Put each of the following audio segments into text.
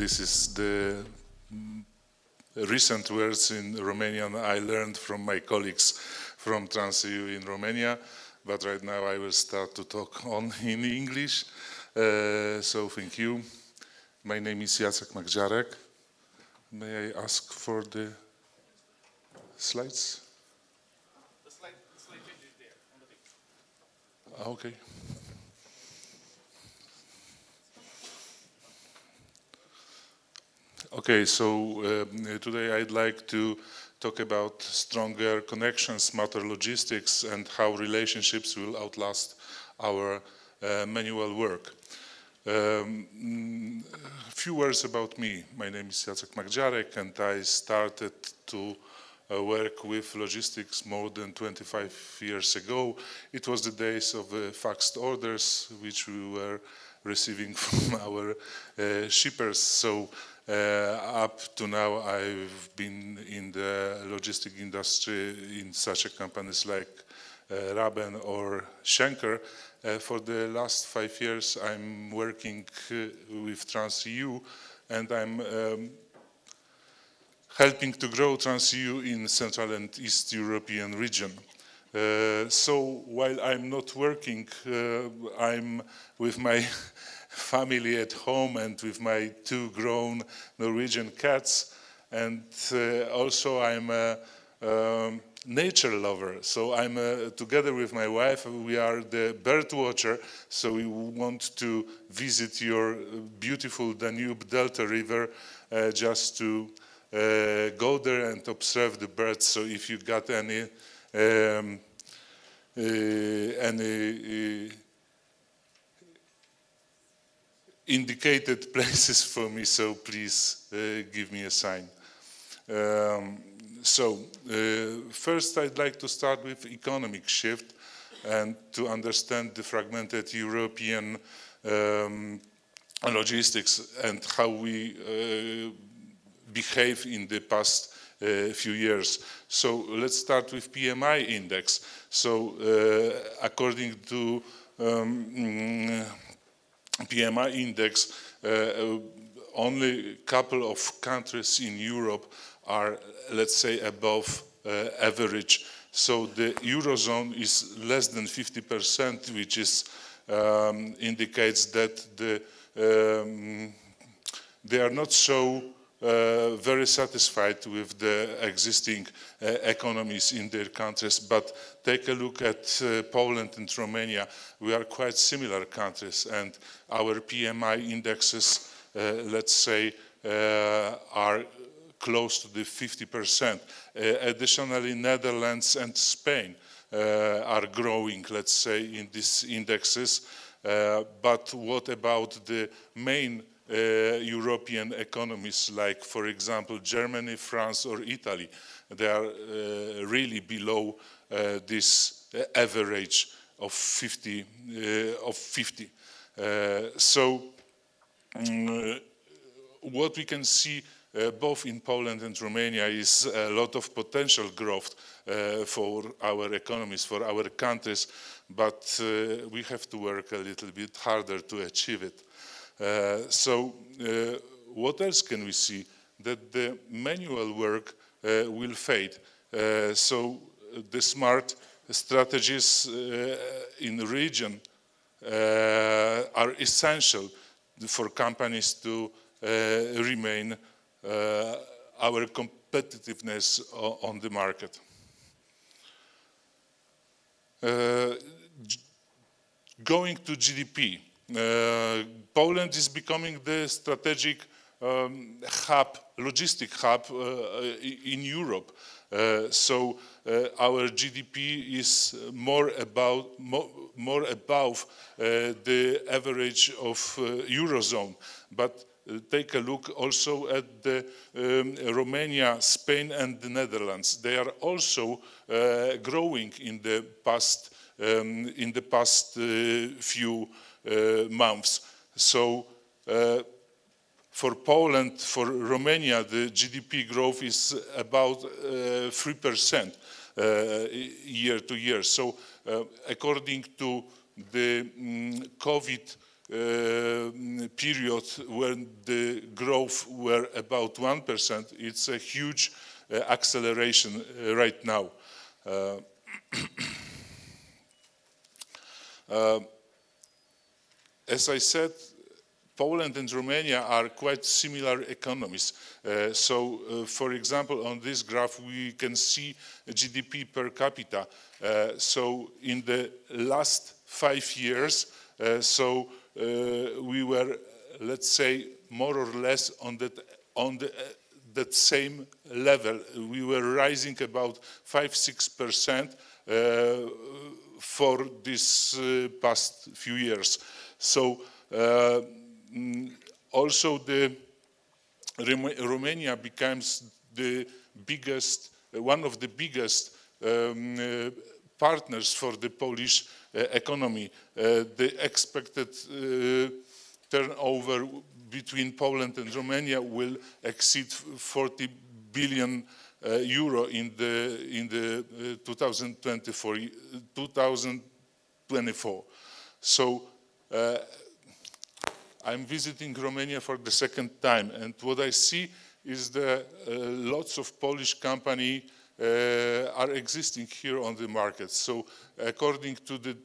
this is the recent words in Romanian I learned from my colleagues from Trans.eu in Romania, but right now I will start to talk in English. So thank you. My name is Jacek Magdziarek. May I ask for the slides? The slide change is there on the picture. Okay. Okay, so today I'd like to talk about stronger connections, smarter logistics, and how relationships will outlast our manual work. A few words about me. My name is Jacek Magdziarek, and I started to work with logistics more than 25 years ago. It was the days of faxed orders, which we were receiving from our shippers. So up to now, I've been in the logistic industry in such companies like Raben or Schenker. For the last 5 years, I'm working with Trans.eu, and I'm helping to grow Trans.eu in Central and East European region. So while I'm not working, I'm with my family at home and with my 2 grown Norwegian cats, and also I'm a nature lover. So I'm together with my wife, we are the bird watcher, so we want to visit your beautiful Danube Delta River just to go there and observe the birds. So if you got any indicated places for me, so please give me a sign. First I'd like to start with economic shift and to understand the fragmented European logistics and how we behave in the past few years. So let's start with PMI index. So according to PMI index, only a couple of countries in Europe are, let's say, above average. So the Eurozone is less than 50%, which is indicates that they are not so very satisfied with the existing economies in their countries. But take a look at Poland and Romania. We are quite similar countries, and our PMI indexes, let's say, are close to the 50%. Additionally, Netherlands and Spain are growing, let's say, in these indexes. But what about the main European economies, like, for example, Germany, France, or Italy? They are really below this average of 50. What we can see both in Poland and Romania is a lot of potential growth for our economies, for our countries, but we have to work a little bit harder to achieve it. What else can we see? That the manual work will fade. So the smart strategies in the region are essential for companies to remain our competitiveness on the market. Going to GDP. Poland is becoming the strategic hub, logistic hub in Europe. Our GDP is more above the average of Eurozone. But take a look also at the Romania, Spain, and the Netherlands. They are also growing in the past few months. So for Poland, for Romania, the GDP growth is about 3% year to year. So according to the COVID period when the growth were about 1%, it's a huge acceleration right now. As I said, Poland and Romania are quite similar economies. For example, on this graph, we can see GDP per capita. So in the last 5 years, we were, let's say, more or less on that same level. We were rising about 5–6% for this past few years. So also Romania becomes the biggest, one of the biggest partners for the Polish economy. The expected turnover between Poland and Romania will exceed 40 billion euro in the 2024. So I'm visiting Romania for the second time, and what I see is that lots of Polish companies are existing here on the market. So according to the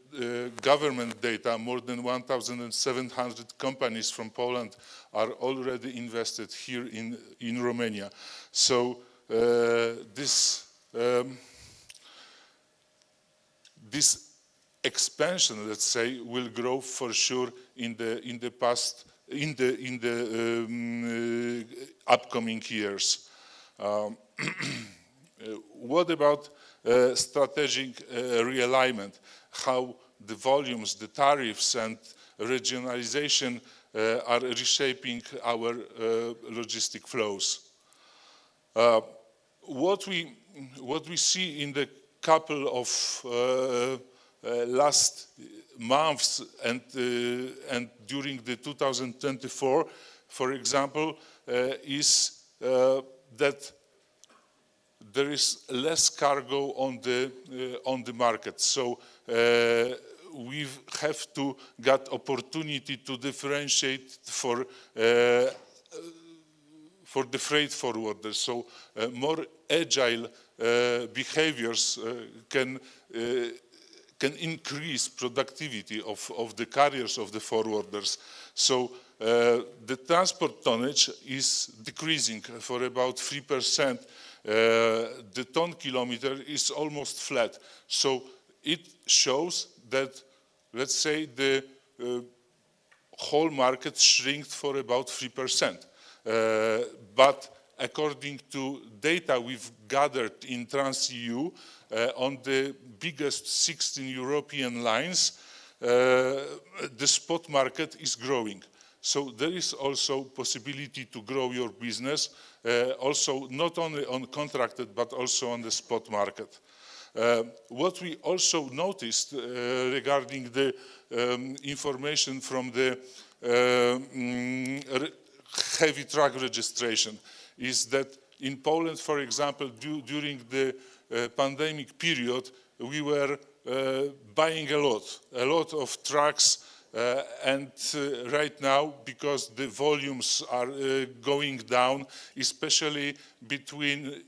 government data, more than 1,700 companies from Poland are already invested here in Romania. So this expansion, let's say, will grow for sure in the upcoming years. What about strategic realignment? How the volumes, the tariffs, and regionalization are reshaping our logistic flows? What we see in the couple of last months and during the 2024, for example, is that there is less cargo on the market. So we have to get opportunity to differentiate for the freight forwarders. So more agile behaviors can increase productivity of the carriers, of the forwarders. So the transport tonnage is decreasing for about 3%. The ton kilometer is almost flat. So it shows that, let's say, the whole market shrinked for about 3%. But according to data we've gathered in Trans.eu, on the biggest 16 European lines, the spot market is growing. So there is also possibility to grow your business, also not only on contracted, but also on the spot market. What we also noticed regarding the information from the heavy truck registration is that in Poland, for example, during the pandemic period, we were buying a lot of trucks, and right now, because the volumes are going down, especially between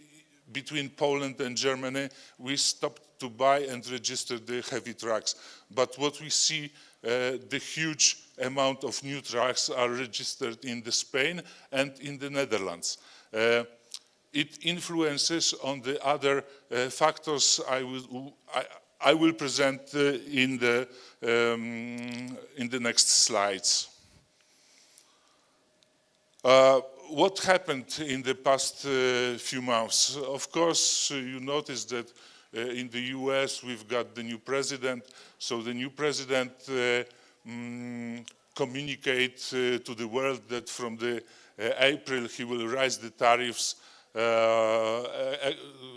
Poland and Germany, we stopped to buy and register the heavy trucks. But what we see, the huge amount of new trucks are registered in Spain and in the Netherlands. It influences on the other factors I will present in the next slides. What happened in the past few months? Of course, you noticed that in the US we've got the new president. So the new president communicates to the world that from the April he will raise the tariffs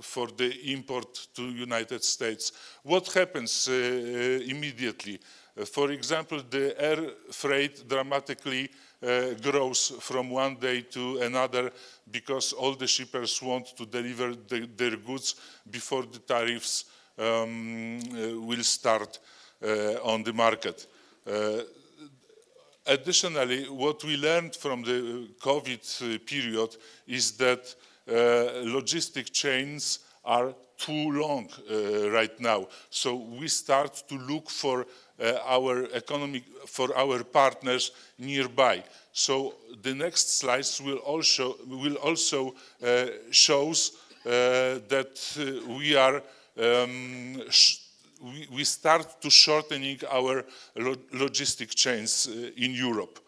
for the import to United States. What happens immediately? For example, the air freight dramatically grows from one day to another because all the shippers want to deliver their goods before the tariffs will start on the market. Additionally, what we learned from the COVID period is that logistic chains are too long right now. So we start to look for our partners nearby. So the next slides will also shows that we are we start to shortening our logistic chains in Europe.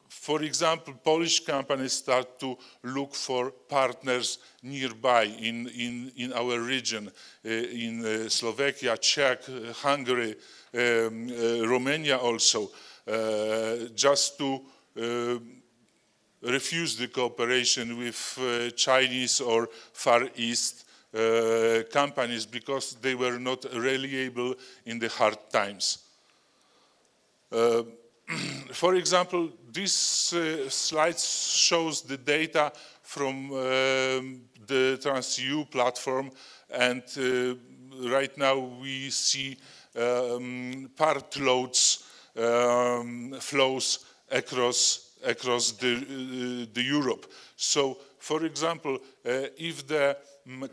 For example, Polish companies start to look for partners nearby in our region, in Slovakia, Czech, Hungary, Romania also, just to refuse the cooperation with Chinese or Far East companies because they were not reliable in the hard times. For example, this slide shows the data from the Trans.eu platform, and right now we see part loads flows across the Europe. So, for example, if the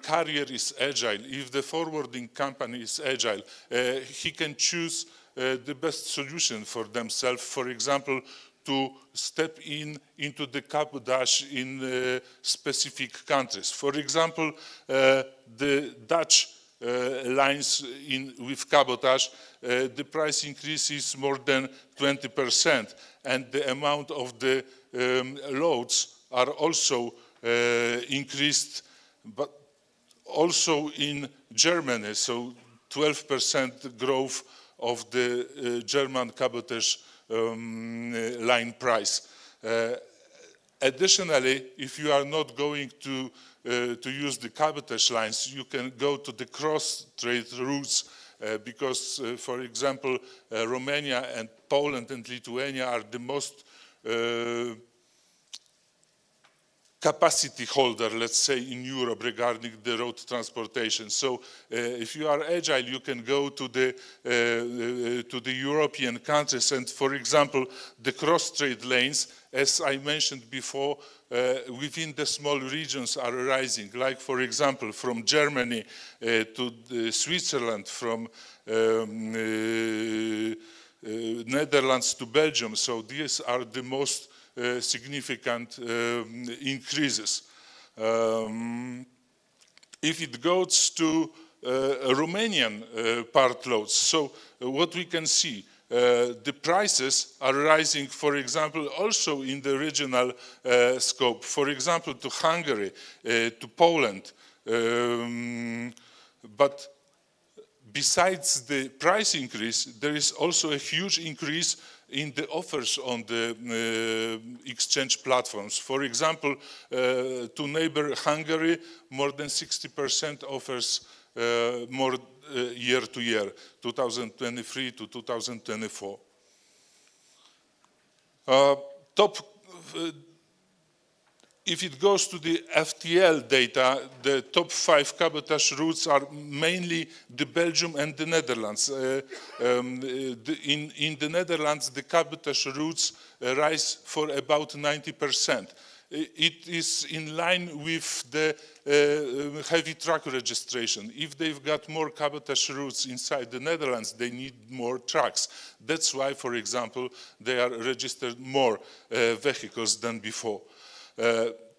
carrier is agile, if the forwarding company is agile, he can choose the best solution for themselves. For example, to step into the cabotage in specific countries. For example, the Dutch lines with cabotage, the price increase is more than 20%, and the amount of the loads are also increased, but also in Germany, so 12% growth of the German cabotage line price. Additionally, if you are not going to use the cabotage lines, you can go to the cross-trade routes because, for example, Romania and Poland and Lithuania are the most capacity holder, let's say, in Europe regarding the road transportation. So if you are agile, you can go to the European countries, and for example, the cross-trade lanes, as I mentioned before, within the small regions are rising, like for example, from Germany to Switzerland, from Netherlands to Belgium. So these are the most significant increases. If it goes to Romanian part loads, so what we can see, the prices are rising, for example, also in the regional scope. For example, to Hungary, to Poland. But besides the price increase, there is also a huge increase in the offers on the exchange platforms. For example, to neighbor Hungary, more than 60% offers more year to year, 2023 to 2024. If it goes to the FTL data, the top 5 cabotage routes are mainly the Belgium and the Netherlands. In the Netherlands, the cabotage routes rise for about 90%. It is in line with the heavy truck registration. If they've got more cabotage routes inside the Netherlands, they need more trucks. That's why, for example, they are registered more vehicles than before.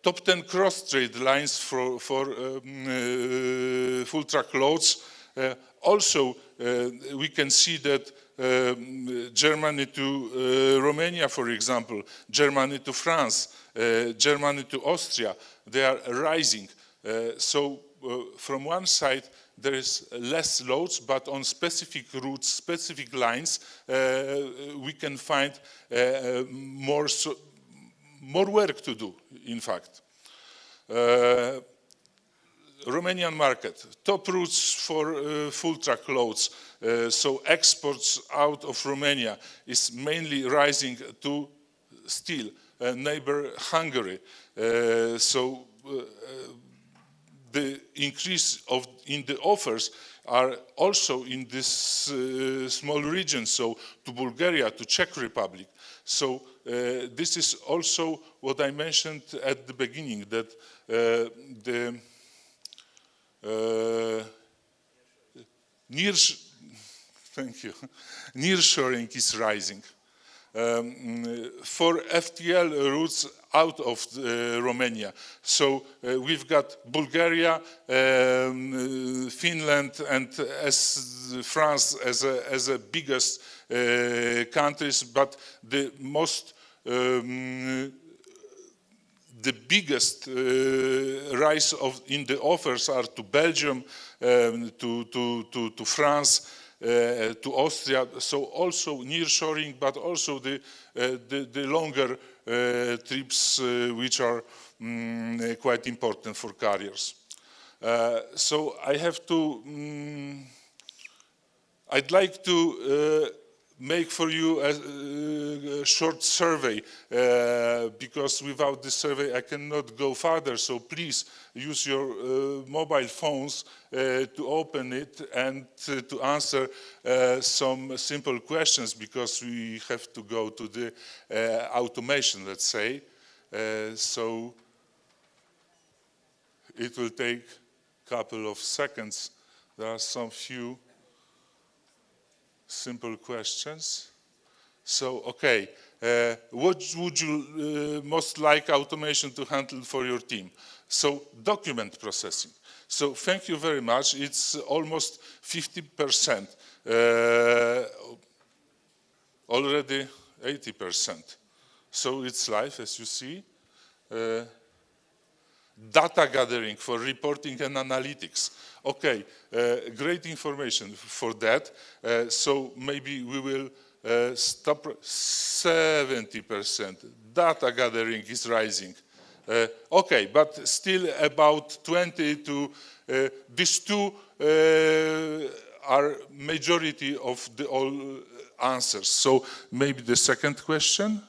Top 10 cross-trade lines for full truck loads. Also, we can see that Germany to Romania, for example, Germany to France, Germany to Austria, they are rising. So from one side, there is less loads, but on specific routes, specific lines, we can find more work to do, in fact. Romanian market, top routes for full truck loads. So exports out of Romania is mainly rising to still neighbor Hungary. So the increase in the offers are also in this small region, so to Bulgaria, to Czech Republic. So this is also what I mentioned at the beginning, that the nearshoring is rising. For FTL routes out of Romania. So we've got Bulgaria, Finland, and as France as a biggest countries, but the biggest rise in the offers are to Belgium, to France, to Austria. So also nearshoring, but also the longer trips, which are quite important for carriers. So I have to. I'd like to make for you a short survey, because without this survey I cannot go further. So please use your mobile phones to open it and to answer some simple questions, because we have to go to the automation, let's say. So it will take a couple of seconds. There are some few simple questions. So, okay, what would you most like automation to handle for your team? So, document processing. So, thank you very much. It's almost 50%, already 80%. So, it's live, as you see. Data gathering for reporting and analytics. Okay, great information for that. So maybe we will stop. 70%. Data gathering is rising. Okay, but still about 20 to these two are majority of the all answers. So maybe the second question.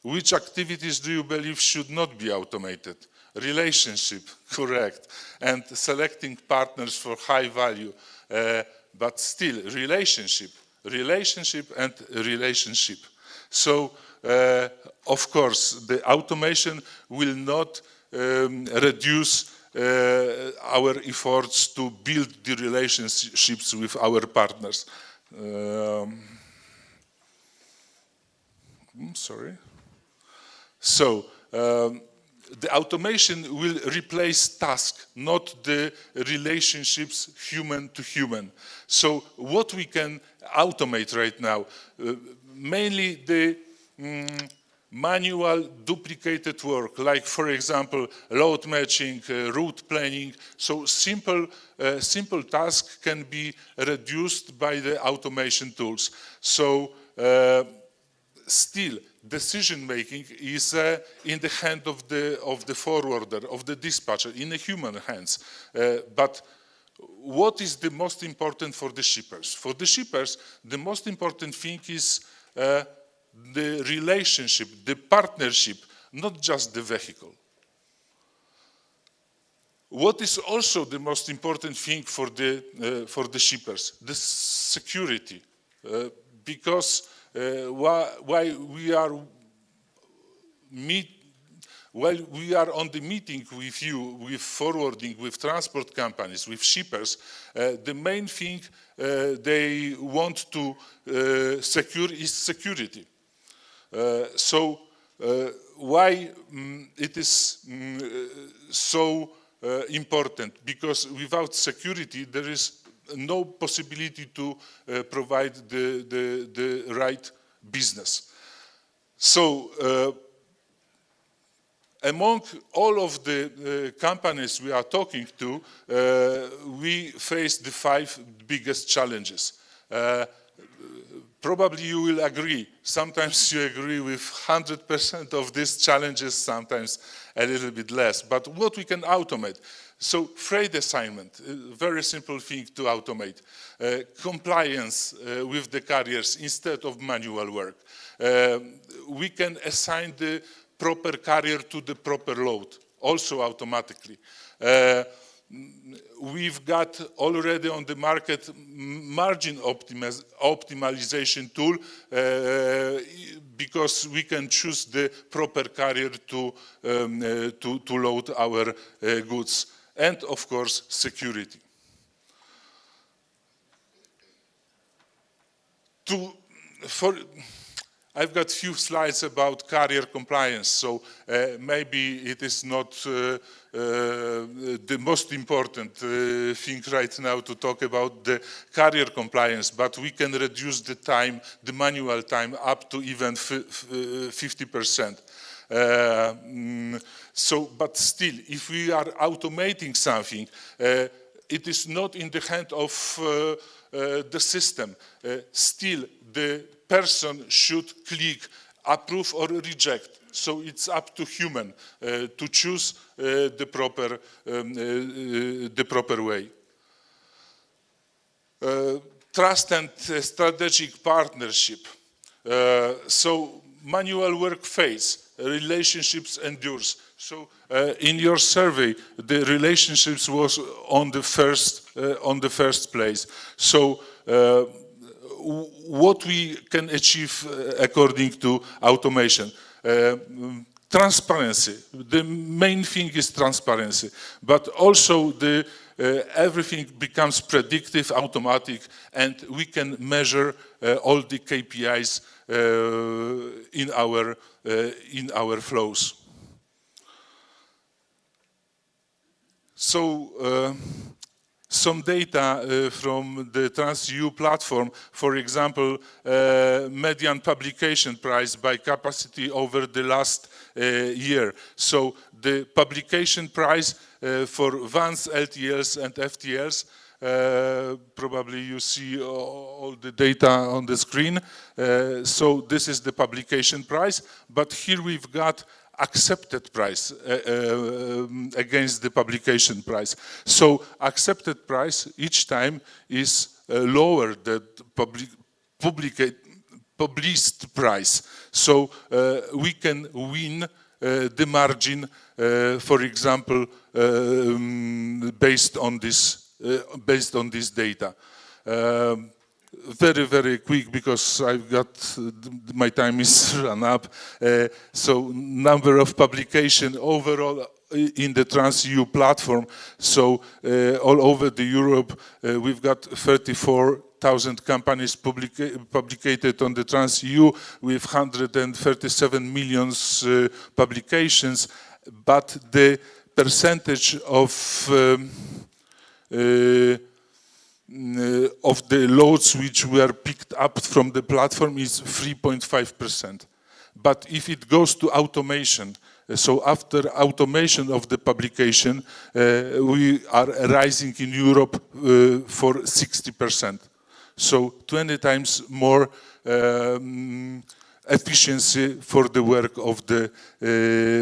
Which activities do you believe should not be automated? Relationship, correct. And selecting partners for high value. But still, relationship and relationship. So, of course, the automation will not reduce our efforts to build the relationships with our partners. Sorry. So, the automation will replace tasks, not the relationships human to human. So, what we can automate right now? Mainly the manual duplicated work, like, for example, load matching, route planning. So, simple tasks can be reduced by the automation tools. So, still, decision-making is in the hand of the forwarder, of the dispatcher, in the human hands. But what is the most important for the shippers? For the shippers, the most important thing is the relationship, the partnership, not just the vehicle. What is also the most important thing for the shippers? The security, because while we are on the meeting with you, with forwarding, with transport companies, with shippers, the main thing they want to secure is security. So why it is so important? Because without security, there is no possibility to provide the right business. So among all of the companies we are talking to, we face the 5 biggest challenges. Probably you will agree. Sometimes you agree with 100% of these challenges, sometimes a little bit less. But what we can automate? So freight assignment, a very simple thing to automate. Compliance with the carriers instead of manual work. We can assign the proper carrier to the proper load, also automatically. we've got already on the market margin optimization tool because we can choose the proper carrier to load our goods. And of course, security. I've got few slides about carrier compliance, so maybe it is not the most important thing right now to talk about the carrier compliance, but we can reduce the time, the manual time, up to even 50%. But still, if we are automating something, it is not in the hand of the system. Still, the person should click approve or reject. So it's up to human to choose the proper way. Trust and strategic partnership. So manual work fades, relationships endures. So in your survey, the relationships was on the first place. So what we can achieve according to automation? Transparency. The main thing is transparency, but also everything becomes predictive, automatic, and we can measure all the KPIs in our flows. So some data from the Trans.eu platform, for example, median publication price by capacity over the last year. So the publication price for vans, LTLs and FTLs, probably you see all the data on the screen. So this is the publication price, but here we've got accepted price against the publication price. So accepted price each time is lower than published price. So we can win the margin, for example, based on this data. Very, very quick because I've got, my time is run up. So number of publication overall in the Trans.eu platform. So all over the Europe, we've got 34,000 companies publicated on the Trans.eu with 137 million publications, but the percentage of the loads which were picked up from the platform is 3.5%. But if it goes to automation, so after automation of the publication, we are rising in Europe for 60%. So 20 times more efficiency for the work of the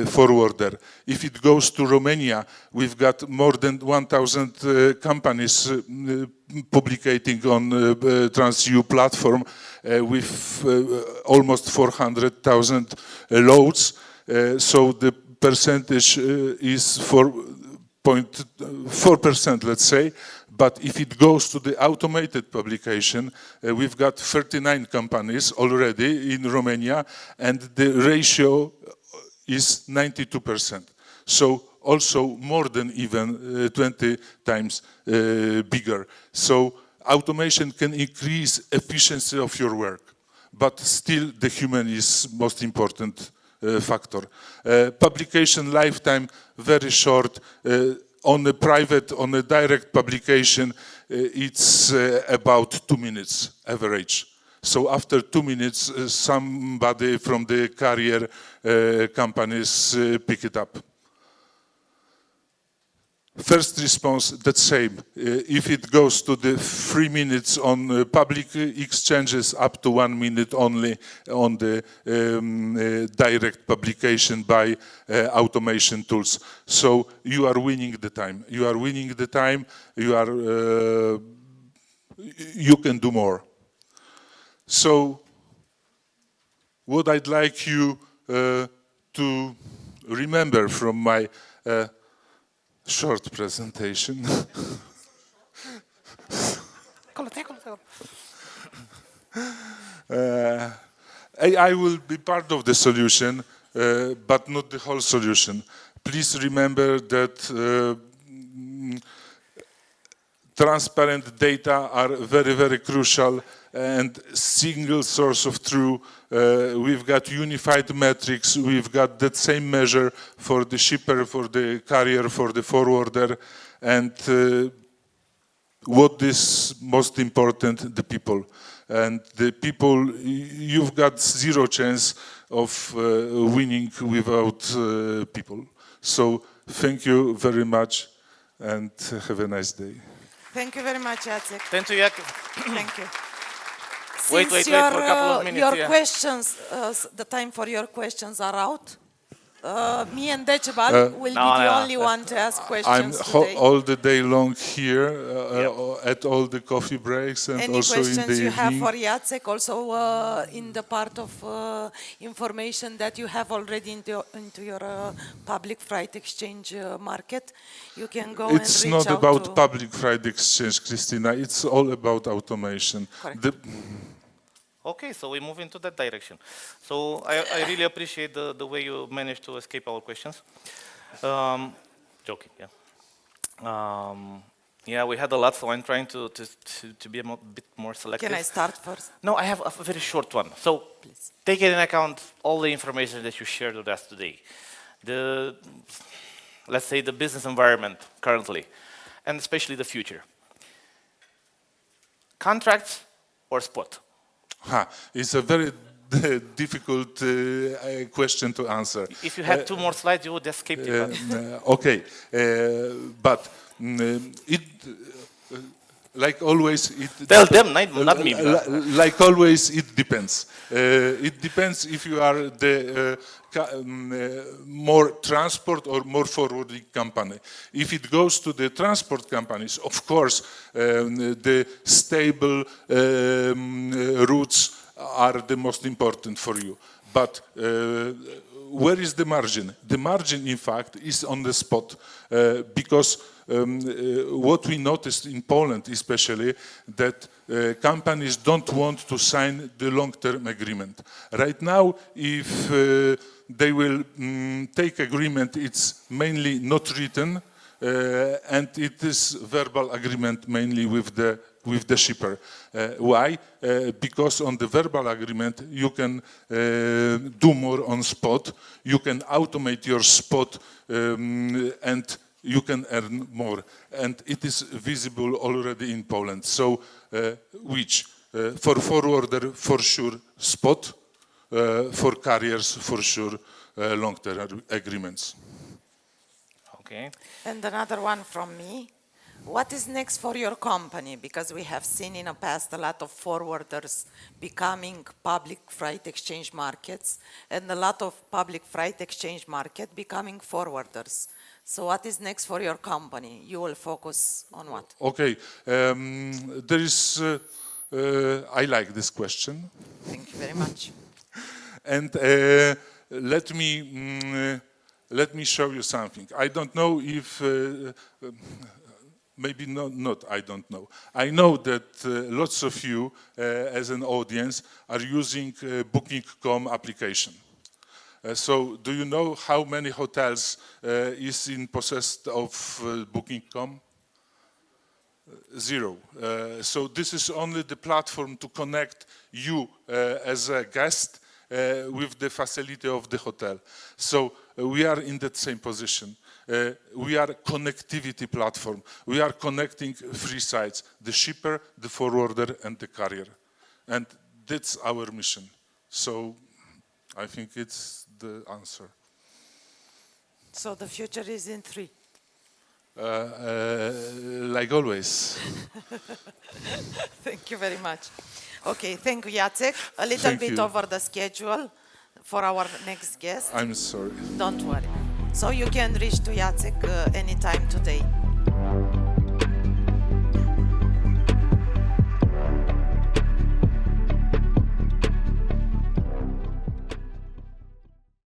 forwarder. If it goes to Romania, we've got more than 1,000 companies publicating on the Trans.eu platform with almost 400,000 loads. So the percentage is 4.4%, let's say. But if it goes to the automated publication, we've got 39 companies already in Romania, and the ratio is 92%. So also more than even 20 times bigger. So automation can increase efficiency of your work, but still the human is most important factor. Publication lifetime, very short. On a private, on a direct publication, it's about 2 minutes average. So after 2 minutes, somebody from the carrier companies pick it up. First response, the same. If it goes to the 3 minutes on public exchanges, up to 1 minute only on the direct publication by automation tools. So you are winning the time. You are winning the time. You can do more. So what I'd like you to remember from my short presentation. AI will be part of the solution, but not the whole solution. Please remember that transparent data are very, very crucial, and single source of truth. We've got unified metrics. We've got that same measure for the shipper, for the carrier, for the forwarder, and what is most important, the people. And the people, you've got zero chance of winning without people. So thank you very much and have a nice day. Thank you very much, Jacek. Thank you, Jacek. Thank you. Wait Since for a couple of minutes, your yeah. questions, the time for your questions are out. Me and Decibel will be the only one to ask I'm questions today. all the day long here at all the coffee breaks and Any also in the questions you have evening. for Jacek, also in the part of information that you have already into your public freight exchange market, you can go It's and reach not out about to... public freight exchange, Christina. It's all about automation. Correct. Okay, so we move into that direction. So I really appreciate the way you managed to escape our questions. Joking, yeah. Yeah, we had a lot, so I'm trying to be a bit more selective. Can I start first? No, I have a very short one. So Please. take into account all the information that you shared with us today. Let's say the business environment currently, and especially the future. Contracts or spot? It's a very difficult question to answer. If you had 2 more slides, you would escape it. Okay, but it, like always, it Tell them, not me. like always, it depends. It depends if you are the more transport or more forwarding company. If it goes to the transport companies, of course, the stable routes are the most important for you. But where is the margin? The margin, in fact, is on the spot because what we noticed in Poland especially, that companies don't want to sign the long-term agreement. Right now, if they will take agreement, it's mainly not written, and it is verbal agreement mainly with the shipper. Why? Because on the verbal agreement, you can do more on spot, you can automate your spot, and you can earn more. And it is visible already in Poland. So, which? For forwarder, for sure, spot. For carriers, for sure, long-term agreements. Okay. And another one from me. What is next for your company? Because we have seen in the past a lot of forwarders becoming public freight exchange markets and a lot of public freight exchange market becoming forwarders. So what is next for your company? You will focus on what? Okay, there is, I like this question. Thank you very much. And let me show you something. I don't know if, maybe not, I don't know. I know that lots of you as an audience are using Booking.com application. So do you know how many hotels is in possession of Booking.com? 0. So this is only the platform to connect you as a guest with the facility of the hotel. So we are in that same position. We are a connectivity platform. We are connecting 3 sides, the shipper, the forwarder, and the carrier. And that's our mission. So I think it's the answer. So the future is in 3. Like always. Thank you very much. Okay, thank you, Jacek. A little Thank bit you. over the schedule for our next guest. I'm sorry. Don't worry. So you can reach to Jacek anytime today.